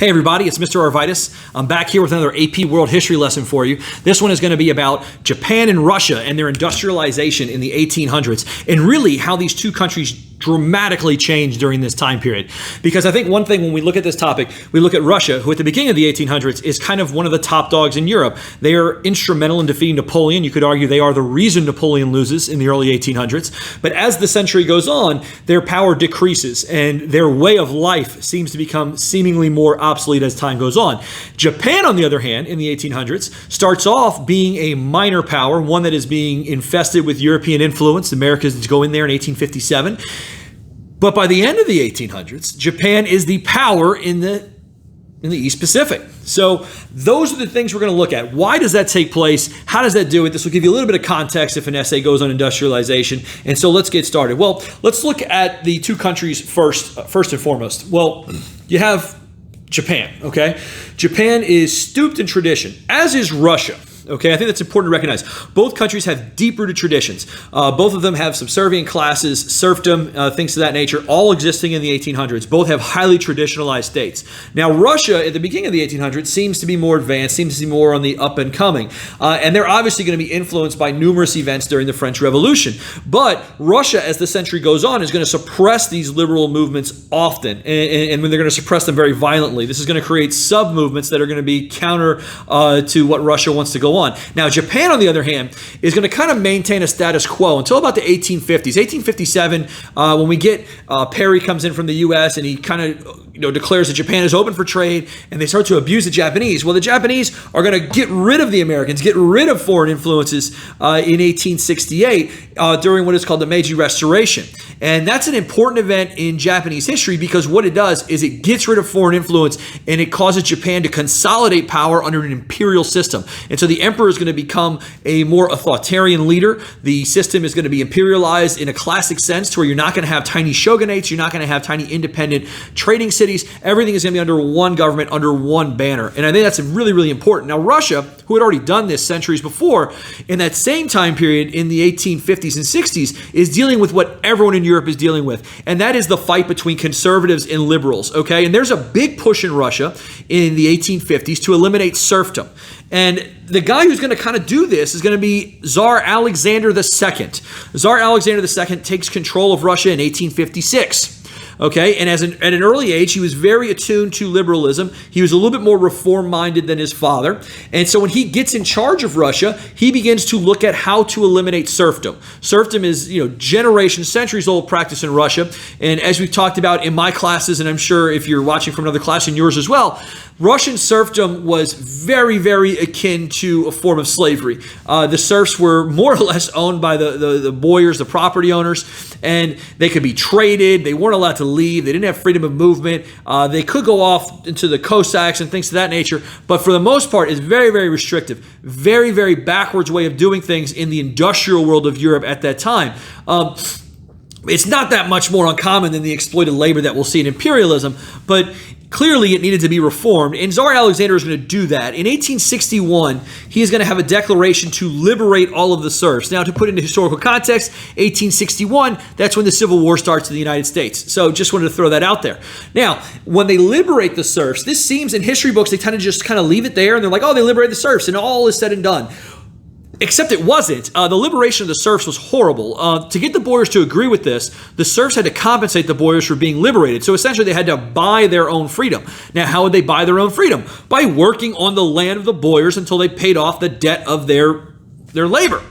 Hey everybody, it's Mr. Arvites. I'm back here with another AP World History lesson for you. This one is going to be about Japan and Russia and their industrialization in the 1800s, and really how these two countries dramatically changed during this time period. Because I think one thing when we look at this topic, we look at Russia, who at the beginning of the 1800s is kind of one of the top dogs in Europe. They are instrumental in defeating Napoleon. You could argue they are the reason Napoleon loses in the early 1800s. But as the century goes on, their power decreases and their way of life seems to become seemingly more obsolete as time goes on. Japan, on the other hand, in the 1800s, starts off being a minor power, one that is being infested with European influence. The Americans go in there in 1857. But by the end of the 1800s, Japan is the power in the East Pacific. So those are the things we're going to look at. Why does that take place? How does that do it? This will give you a little bit of context if an essay goes on industrialization. And so let's get started. Well, let's look at the two countries first and foremost. Well, you have Japan, okay? Japan is steeped in tradition, as is Russia. Okay, I think that's important to recognize. Both countries have deep-rooted traditions. Both of them have subservient classes, serfdom, things of that nature, all existing in the 1800s. Both have highly traditionalized states. Now, Russia, at the beginning of the 1800s, seems to be more advanced, seems to be more on the up and coming. And they're obviously going to be influenced by numerous events during the French Revolution. But Russia, as the century goes on, is going to suppress these liberal movements often. And when they're going to suppress them very violently, this is going to create sub-movements that are going to be counter to what Russia wants to go on. Now, Japan, on the other hand, is going to kind of maintain a status quo until about the 1850s. 1857, when we get Perry comes in from the U.S. and he kind of declares that Japan is open for trade, and they start to abuse the Japanese. Well, the Japanese are going to get rid of the Americans, get rid of foreign influences in 1868 during what is called the Meiji Restoration. And that's an important event in Japanese history because what it does is it gets rid of foreign influence and it causes Japan to consolidate power under an imperial system. And so the emperor is going to become a more authoritarian leader. The system is going to be imperialized in a classic sense to where you're not going to have tiny shogunates, you're not going to have tiny independent trading cities. Everything is going to be under one government, under one banner. And I think that's really, really important. Now, Russia, who had already done this centuries before, in that same time period in the 1850s and 60s, is dealing with what everyone in Europe is dealing with. And that is the fight between conservatives and liberals, okay? And there's a big push in Russia in the 1850s to eliminate serfdom. And the guy who's going to kind of do this is going to be Tsar Alexander II. Tsar Alexander II takes control of Russia in 1856. Okay, and at an early age, he was very attuned to liberalism. He was a little bit more reform-minded than his father. And so when he gets in charge of Russia, he begins to look at how to eliminate serfdom. Serfdom is, generations, centuries-old practice in Russia. And as we've talked about in my classes, and I'm sure if you're watching from another class in yours as well, Russian serfdom was very, very akin to a form of slavery. The serfs were more or less owned by the boyars, the property owners, and they could be traded. They weren't allowed to leave. They didn't have freedom of movement. They could go off into the Cossacks and things of that nature, but for the most part, it's very, very restrictive. Very, very backwards way of doing things in the industrial world of Europe at that time. It's not that much more uncommon than the exploited labor that we'll see in imperialism, but clearly it needed to be reformed, and Tsar Alexander is going to do that. In 1861, he is going to have a declaration to liberate all of the serfs. Now, to put into historical context, 1861, that's when the Civil War starts in the United States. So just wanted to throw that out there. Now, when they liberate the serfs, this seems in history books, they tend to just kind of leave it there, and they're like, oh, they liberated the serfs, and all is said and done. Except it wasn't. The liberation of the serfs was horrible. To get the boyars to agree with this, the serfs had to compensate the boyars for being liberated. So essentially they had to buy their own freedom. Now, how would they buy their own freedom? By working on the land of the boyars until they paid off the debt of their labor.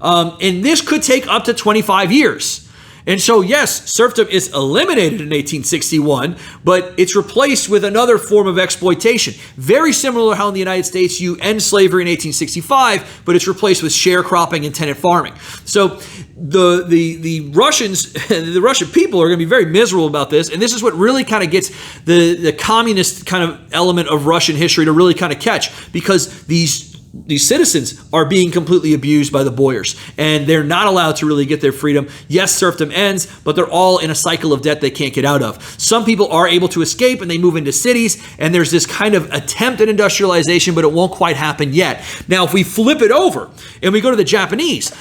And this could take up to 25 years. And so, yes, serfdom is eliminated in 1861, but it's replaced with another form of exploitation. Very similar to how in the United States you end slavery in 1865, but it's replaced with sharecropping and tenant farming. So the Russians, the Russian people are going to be very miserable about this, and this is what really kind of gets the communist kind of element of Russian history to really kind of catch, because these citizens are being completely abused by the boyars, and they're not allowed to really get their freedom. Yes, serfdom ends, but they're all in a cycle of debt they can't get out of. Some people are able to escape and they move into cities, and there's this kind of attempt at industrialization, but it won't quite happen yet. Now, if we flip it over and we go to the Japanese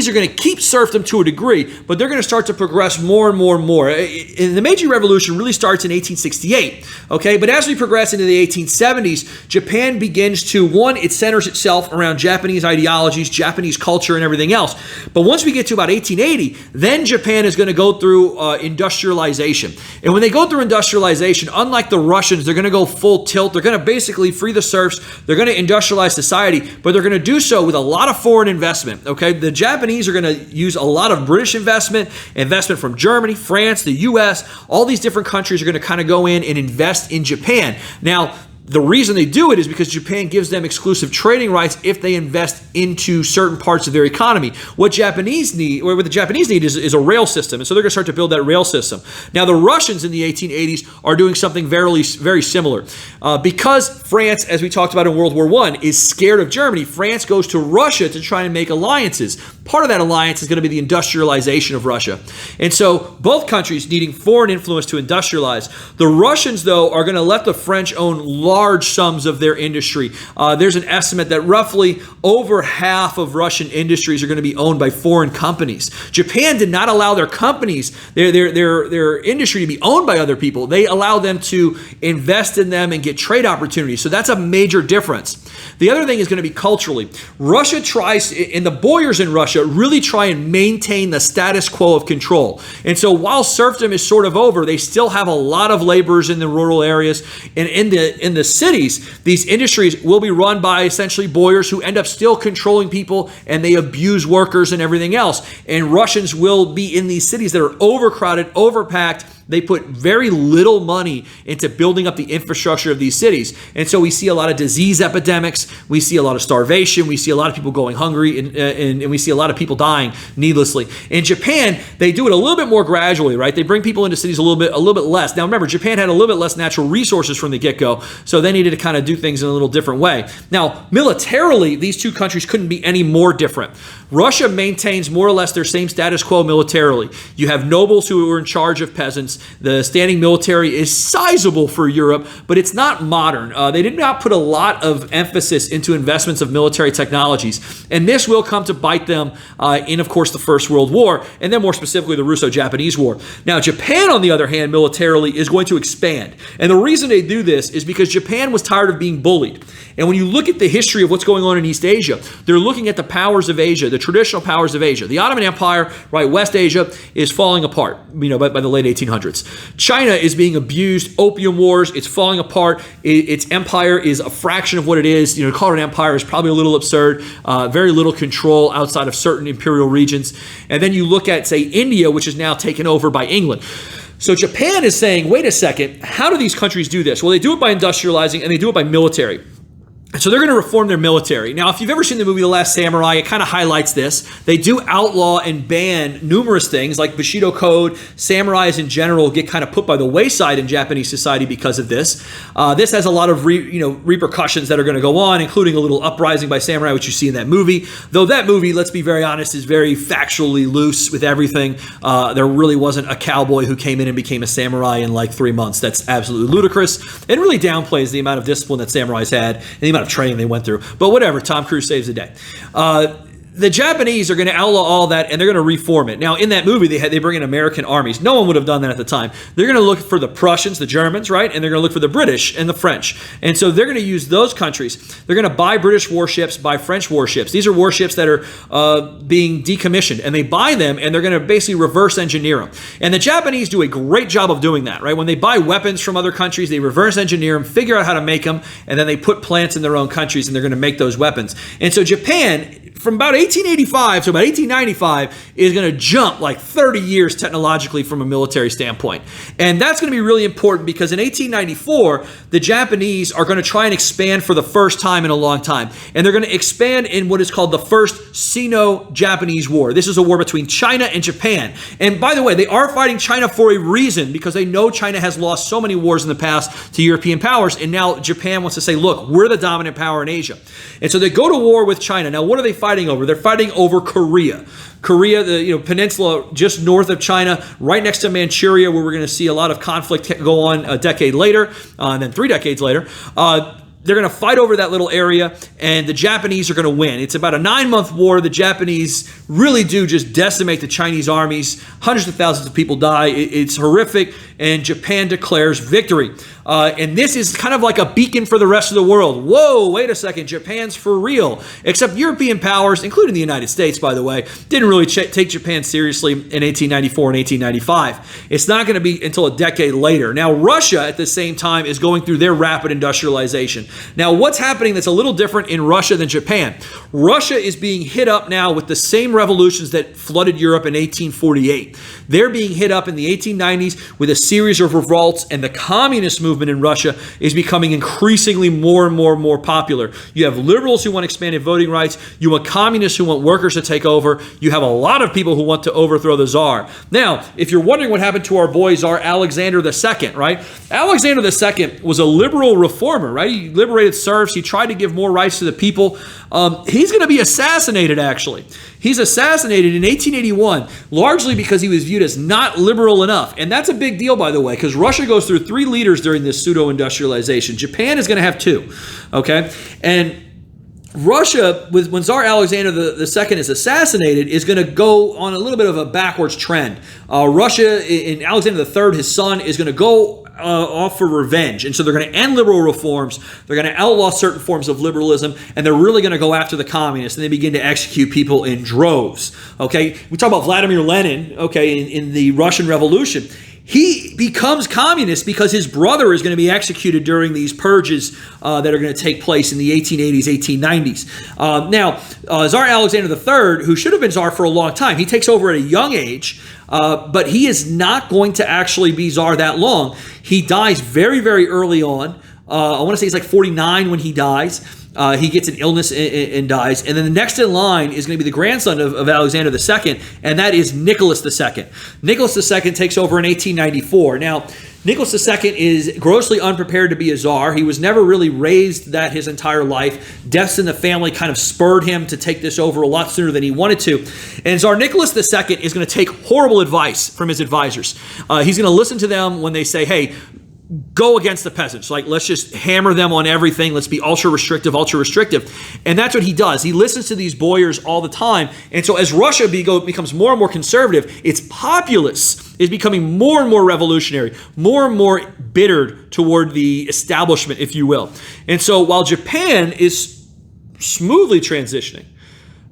are going to keep serfdom to a degree, but they're going to start to progress more and more and more. And the Meiji Revolution really starts in 1868, okay? But as we progress into the 1870s, Japan begins to, one, it centers itself around Japanese ideologies, Japanese culture, and everything else. But once we get to about 1880, then Japan is going to go through industrialization. And when they go through industrialization, unlike the Russians, they're going to go full tilt. They're going to basically free the serfs. They're going to industrialize society, but they're going to do so with a lot of foreign investment, okay? The Japanese are going to use a lot of British investment from Germany, France, the US. All these different countries are going to kind of go in and invest in Japan. Now, the reason they do it is because Japan gives them exclusive trading rights if they invest into certain parts of their economy. What the Japanese need is a rail system, and so they're going to start to build that rail system. Now, the Russians in the 1880s are doing something very, very similar. Because France, as we talked about in World War I, is scared of Germany, France goes to Russia to try and make alliances. Part of that alliance is going to be the industrialization of Russia. And so both countries needing foreign influence to industrialize. The Russians, though, are going to let the French own large sums of their industry. There's an estimate that roughly over half of Russian industries are going to be owned by foreign companies. Japan did not allow their companies, their industry to be owned by other people. They allow them to invest in them and get trade opportunities. So that's a major difference. The other thing is going to be culturally. Russia tries, and the boyars in Russia really try and maintain the status quo of control. And so while serfdom is sort of over, they still have a lot of laborers in the rural areas. And in the cities, these industries will be run by essentially boyars who end up still controlling people, and they abuse workers and everything else. And Russians will be in these cities that are overcrowded, overpacked. They put very little money into building up the infrastructure of these cities. And so we see a lot of disease epidemics. We see a lot of starvation. We see a lot of people going hungry, and we see a lot of people dying needlessly. In Japan, they do it a little bit more gradually, right? They bring people into cities a little bit less. Now remember, Japan had a little bit less natural resources from the get-go, so they needed to kind of do things in a little different way. Now, militarily, these two countries couldn't be any more different. Russia maintains more or less their same status quo militarily. You have nobles who are in charge of peasants. The standing military is sizable for Europe, but it's not modern. They did not put a lot of emphasis into investments of military technologies. And this will come to bite them in, of course, the First World War, and then more specifically the Russo-Japanese War. Now, Japan, on the other hand, militarily is going to expand. And the reason they do this is because Japan was tired of being bullied. And when you look at the history of what's going on in East Asia, they're looking at the powers of Asia, the traditional powers of Asia. The Ottoman Empire, right, West Asia, is falling apart, by the late 1800s. China is being abused, opium wars, it's falling apart. Its empire is a fraction of what it is. To call it an empire is probably a little absurd. Very little control outside of certain imperial regions. And then you look at, say, India, which is now taken over by England. So Japan is saying, wait a second, how do these countries do this? Well, they do it by industrializing, and they do it by military. So they're going to reform their military. Now, if you've ever seen the movie The Last Samurai, it kind of highlights this. They do outlaw and ban numerous things like Bushido Code. Samurais in general get kind of put by the wayside in Japanese society because of this. This has a lot of repercussions that are going to go on, including a little uprising by samurai, which you see in that movie. Though that movie, let's be very honest, is very factually loose with everything. There really wasn't a cowboy who came in and became a samurai in like 3 months. That's absolutely ludicrous. It really downplays the amount of discipline that samurais had and the amount of training they went through. But whatever, Tom Cruise saves the day. The Japanese are going to outlaw all that, and they're going to reform it. Now, in that movie, they bring in American armies. No one would have done that at the time. They're going to look for the Prussians, the Germans, right? And they're going to look for the British and the French. And so they're going to use those countries. They're going to buy British warships, buy French warships. These are warships that are being decommissioned, and they buy them, and they're going to basically reverse engineer them. And the Japanese do a great job of doing that, right? When they buy weapons from other countries, they reverse engineer them, figure out how to make them, and then they put plants in their own countries, and they're going to make those weapons. And so Japan, from about 1885 to about 1895 is going to jump like 30 years technologically from a military standpoint. And that's going to be really important because in 1894, the Japanese are going to try and expand for the first time in a long time. And they're going to expand in what is called the First Sino-Japanese War. This is a war between China and Japan. And by the way, they are fighting China for a reason because they know China has lost so many wars in the past to European powers. And now Japan wants to say, look, we're the dominant power in Asia. And so they go to war with China. Now, what are they fighting over? They're fighting over Korea. Korea, the peninsula just north of China, right next to Manchuria, where we're going to see a lot of conflict go on a decade later, and then 3 decades later. They're going to fight over that little area, and the Japanese are going to win. It's about a 9-month war. The Japanese really do just decimate the Chinese armies. Hundreds of thousands of people die. It's horrific, and Japan declares victory. And this is kind of like a beacon for the rest of the world. Whoa, wait a second, Japan's for real. Except European powers, including the United States, by the way, didn't really take Japan seriously in 1894 and 1895. It's not going to be until a decade later. Now, Russia, at the same time, is going through their rapid industrialization. Now, what's happening that's a little different in Russia than Japan? Russia is being hit up now with the same revolutions that flooded Europe in 1848. They're being hit up in the 1890s with a series of revolts, and the communist movement in Russia is becoming increasingly more and more popular. You have liberals who want expanded voting rights. You have communists who want workers to take over. You have a lot of people who want to overthrow the Tsar. Now, if you're wondering what happened to our boy Tsar Alexander II, right? Alexander II was a liberal reformer, right? He liberated serfs. He tried to give more rights to the people. He's going to be assassinated, actually. He's assassinated in 1881, largely because he was viewed as not liberal enough. And that's a big deal, by the way, because Russia goes through 3 leaders during this pseudo-industrialization. Japan is going to have 2, okay? And Russia, when Tsar Alexander II is assassinated, is going to go on a little bit of a backwards trend. Russia, in Alexander III, his son, is going to go off for revenge. And so they're going to end liberal reforms. They're going to outlaw certain forms of liberalism, and they're really going to go after the communists, and they begin to execute people in droves. Okay, we talk about Vladimir Lenin, okay, in the Russian Revolution. He becomes communist because his brother is going to be executed during these purges that are going to take place in the 1880s, 1890s. Now, Tsar Alexander III, who should have been Tsar for a long time, he takes over at a young age, but he is not going to actually be Tsar that long. He dies very, very early on. I want to say he's like 49 when he dies. He gets an illness and dies. And then the next in line is going to be the grandson of Alexander II, and that is Nicholas II. Nicholas II takes over in 1894. Now, Nicholas II is grossly unprepared to be a czar. He was never really raised that his entire life. Deaths in the family kind of spurred him to take this over a lot sooner than he wanted to. And Tsar Nicholas II is going to take horrible advice from his advisors. He's going to listen to them when they say, hey, go against the peasants. Like, let's just hammer them on everything. Let's be ultra restrictive. And that's what he does. He listens to these boyars all the time. And so as Russia becomes more and more conservative, its populace is becoming more and more revolutionary, more and more bittered toward the establishment, if you will. And so while Japan is smoothly transitioning,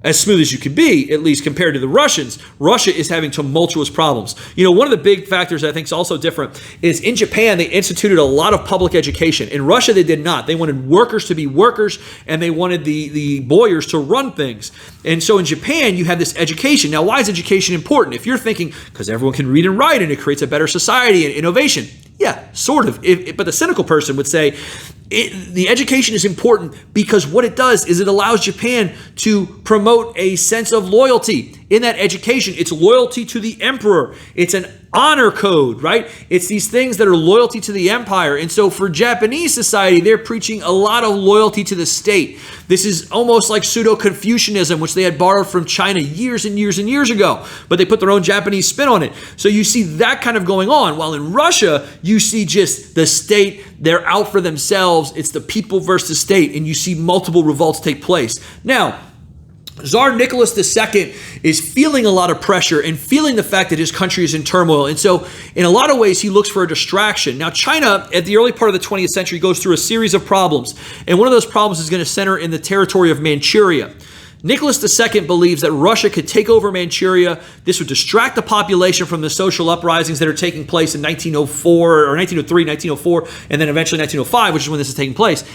as smooth as you can be, at least compared to the Russians, Russia is having tumultuous problems. You know, one of the big factors I think is also different is in Japan, they instituted a lot of public education. In Russia, they did not. They wanted workers to be workers, and they wanted the boyars to run things. And so in Japan, you have this education. Now, why is education important? If you're thinking, because everyone can read and write, and it creates a better society and innovation. Yeah, sort of. But the cynical person would say, the education is important because what it does is it allows Japan to promote a sense of loyalty. In that education, it's loyalty to the emperor. It's an honor code, right? It's these things that are loyalty to the empire. And so for Japanese society, they're preaching a lot of loyalty to the state. This is almost like pseudo-Confucianism, which they had borrowed from China years and years and years ago, but they put their own Japanese spin on it. So you see that kind of going on. While in Russia, you see just the state, they're out for themselves. It's the people versus the state, and you see multiple revolts take place. Now, Tsar Nicholas II is feeling a lot of pressure and feeling the fact that his country is in turmoil. And so in a lot of ways, he looks for a distraction. Now, China, at the early part of the 20th century, goes through a series of problems. And one of those problems is going to center in the territory of Manchuria. Nicholas II believes that Russia could take over Manchuria. This would distract the population from the social uprisings that are taking place in 1904 or 1903, 1904, and then eventually 1905, which is when this is taking place.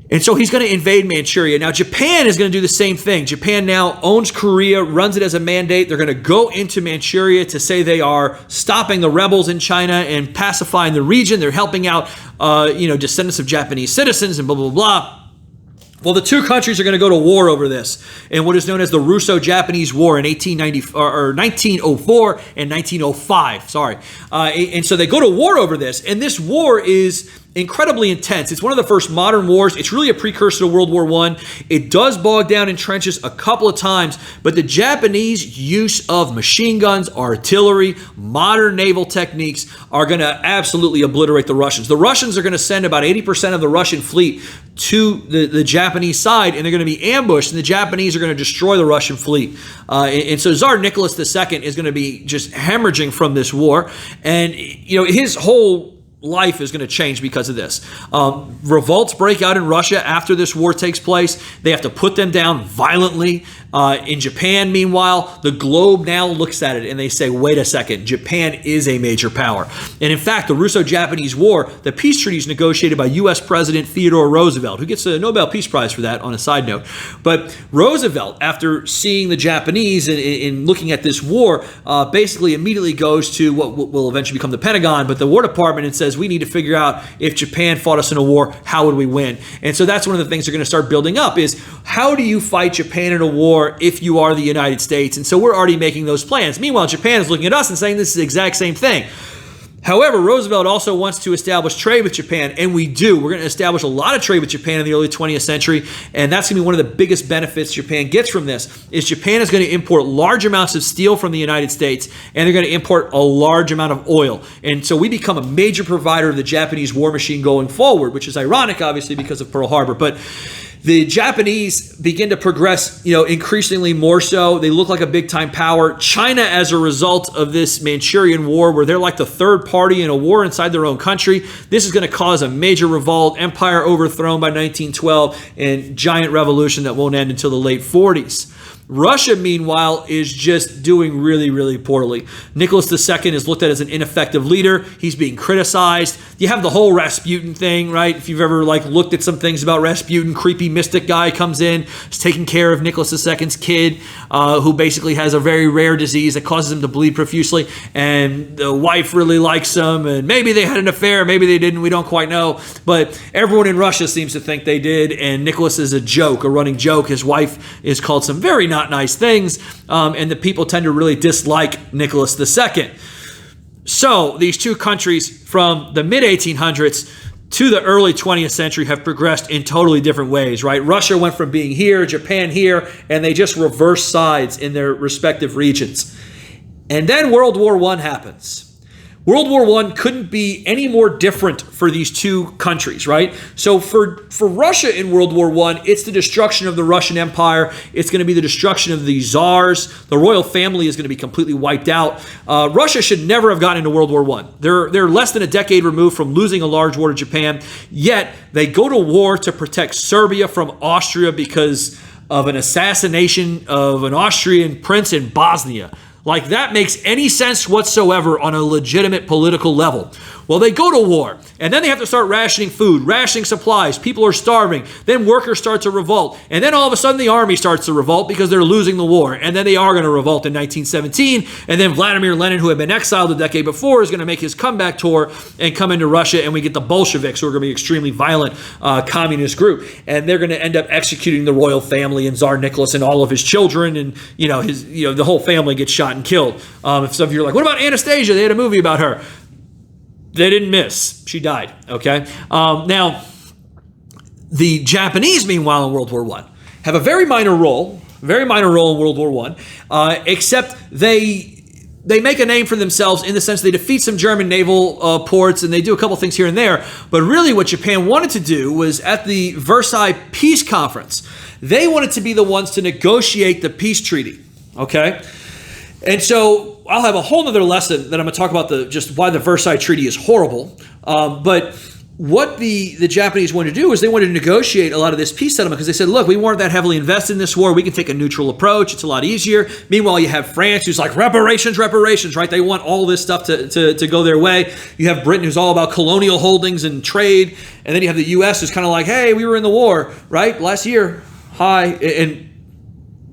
And so he's going to invade Manchuria. Now, Japan is going to do the same thing. Japan now owns Korea, runs it as a mandate. They're going to go into Manchuria to say they are stopping the rebels in China and pacifying the region. They're helping out, descendants of Japanese citizens and blah, blah, blah. Well, the two countries are going to go to war over this in what is known as the Russo-Japanese War in 1904 and 1905. And so they go to war over this, and this war is incredibly intense. It's one of the first modern wars. It's really a precursor to World War I. It does bog down in trenches a couple of times, but the Japanese use of machine guns, artillery, modern naval techniques are going to absolutely obliterate the Russians. The Russians are going to send about 80% of the Russian fleet to the Japanese side, and they're going to be ambushed, and the Japanese are going to destroy the Russian fleet. And so Tsar Nicholas II is going to be just hemorrhaging from this war, and his whole life is going to change because of this. Revolts break out in Russia after this war takes place. They have to put them down violently. In Japan, meanwhile, the globe now looks at it and they say, wait a second, Japan is a major power. And in fact, the Russo-Japanese War, the peace treaty is negotiated by U.S. President Theodore Roosevelt, who gets a Nobel Peace Prize for that on a side note. But Roosevelt, after seeing the Japanese and looking at this war, basically immediately goes to what will eventually become the Pentagon, but the War Department, and says, we need to figure out if Japan fought us in a war, how would we win? And so that's one of the things they're going to start building up is, how do you fight Japan in a war if you are the United States? And so we're already making those plans. Meanwhile, Japan is looking at us and saying this is the exact same thing. However, Roosevelt also wants to establish trade with Japan, and we do. We're going to establish a lot of trade with Japan in the early 20th century, and that's going to be one of the biggest benefits Japan gets from this, is Japan is going to import large amounts of steel from the United States, and they're going to import a large amount of oil. And so we become a major provider of the Japanese war machine going forward, which is ironic, obviously, because of Pearl Harbor. But the Japanese begin to progress, increasingly more so. They look like a big-time power. China, as a result of this Manchurian war, where they're like the third party in a war inside their own country, this is going to cause a major revolt, empire overthrown by 1912, and giant revolution that won't end until the late 40s. Russia, meanwhile, is just doing really, really poorly. Nicholas II is looked at as an ineffective leader. He's being criticized. You have the whole Rasputin thing, right? If you've ever looked at some things about Rasputin, creepy mystic guy comes in, is taking care of Nicholas II's kid, who basically has a very rare disease that causes him to bleed profusely, and the wife really likes him, and maybe they had an affair, maybe they didn't, we don't quite know, but everyone in Russia seems to think they did, and Nicholas is a joke, a running joke. His wife is called some very not nice things, and the people tend to really dislike Nicholas II. So these two countries from the mid-1800s to the early 20th century have progressed in totally different ways, right? Russia went from being here, Japan here, and they just reversed sides in their respective regions. And then World War I happens. World War I couldn't be any more different for these two countries, right? So for Russia in World War I, it's the destruction of the Russian Empire. It's going to be the destruction of the czars. The royal family is going to be completely wiped out. Russia should never have gotten into World War I. They're less than a decade removed from losing a large war to Japan, yet they go to war to protect Serbia from Austria because of an assassination of an Austrian prince in Bosnia. Like, that makes any sense whatsoever on a legitimate political level. Well, they go to war, and then they have to start rationing food, rationing supplies. People are starving. Then workers start to revolt. And then all of a sudden the army starts to revolt because they're losing the war. And then they are going to revolt in 1917. And then Vladimir Lenin, who had been exiled a decade before, is going to make his comeback tour and come into Russia. And we get the Bolsheviks, who are going to be an extremely violent communist group. And they're going to end up executing the royal family and Tsar Nicholas and all of his children. And, the whole family gets shot and killed. If some of you are like, what about Anastasia? They had a movie about her. They didn't miss. She died, okay? Now, the Japanese, meanwhile, in World War I, have a very minor role in World War I, except they make a name for themselves in the sense they defeat some German naval ports, and they do a couple things here and there. But really what Japan wanted to do was, at the Versailles Peace Conference, they wanted to be the ones to negotiate the peace treaty, okay? And so I'll have a whole nother lesson that I'm going to talk about just why the Versailles Treaty is horrible. But what the Japanese wanted to do is they wanted to negotiate a lot of this peace settlement, because they said, look, we weren't that heavily invested in this war. We can take a neutral approach. It's a lot easier. Meanwhile, you have France, who's like, reparations, right? They want all this stuff to go their way. You have Britain, who's all about colonial holdings and trade. And then you have the U.S., who's kind of like, hey, we were in the war, right? Last year, hi. And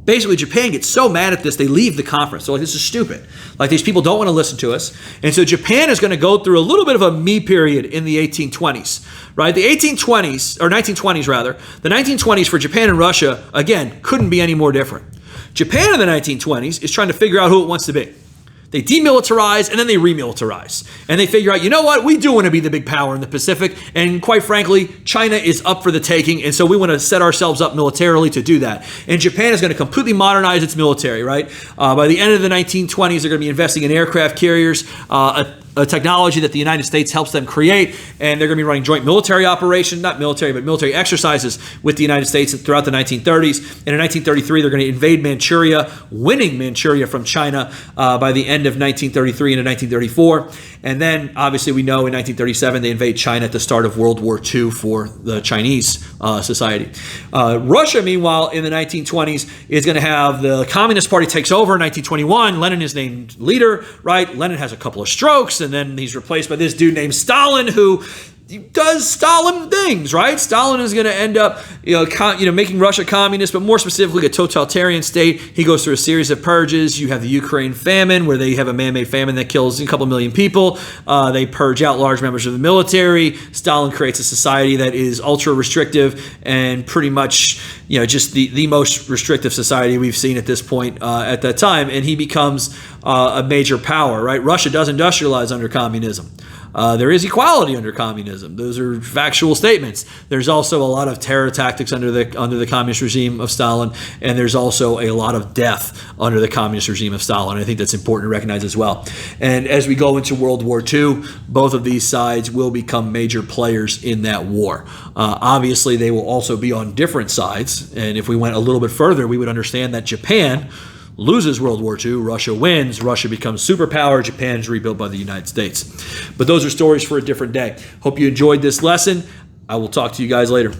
basically, Japan gets so mad at this, they leave the conference. They're like, this is stupid. Like, these people don't want to listen to us. And so Japan is going to go through a little bit of a me period in the 1820s, right? The 1820s, or 1920s rather, the 1920s for Japan and Russia, again, couldn't be any more different. Japan in the 1920s is trying to figure out who it wants to be. They demilitarize and then they remilitarize. And they figure out, you know what? We do want to be the big power in the Pacific. And quite frankly, China is up for the taking. And so we want to set ourselves up militarily to do that. And Japan is going to completely modernize its military, right? By the end of the 1920s, they're going to be investing in aircraft carriers, a technology that the United States helps them create, and they're going to be running joint military operations, not military, but military exercises with the United States throughout the 1930s. And in 1933, they're going to invade Manchuria, winning Manchuria from China by the end of 1933 into 1934. And then, obviously, we know in 1937, they invade China at the start of World War II for the Chinese society. Russia, meanwhile, in the 1920s, is going to have the Communist Party takes over in 1921. Lenin is named leader, right? Lenin has a couple of strokes, and then he's replaced by this dude named Stalin, who does Stalin things, right? Stalin is going to end up, making Russia communist, but more specifically a totalitarian state. He goes through a series of purges. You have the Ukraine famine, where they have a man-made famine that kills a couple million people. They purge out large members of the military. Stalin creates a society that is ultra restrictive and pretty much, just the most restrictive society we've seen at this point at that time. And he becomes a major power, right? Russia does industrialize under communism. There is equality under communism. Those are factual statements. There's also a lot of terror tactics under the communist regime of Stalin, and there's also a lot of death under the communist regime of Stalin. I think that's important to recognize as well. And as we go into World War II, both of these sides will become major players in that war. Obviously, they will also be on different sides, and if we went a little bit further, we would understand that Japan loses World War II, Russia wins, Russia becomes superpower, Japan is rebuilt by the United States. But those are stories for a different day. Hope you enjoyed this lesson. I will talk to you guys later.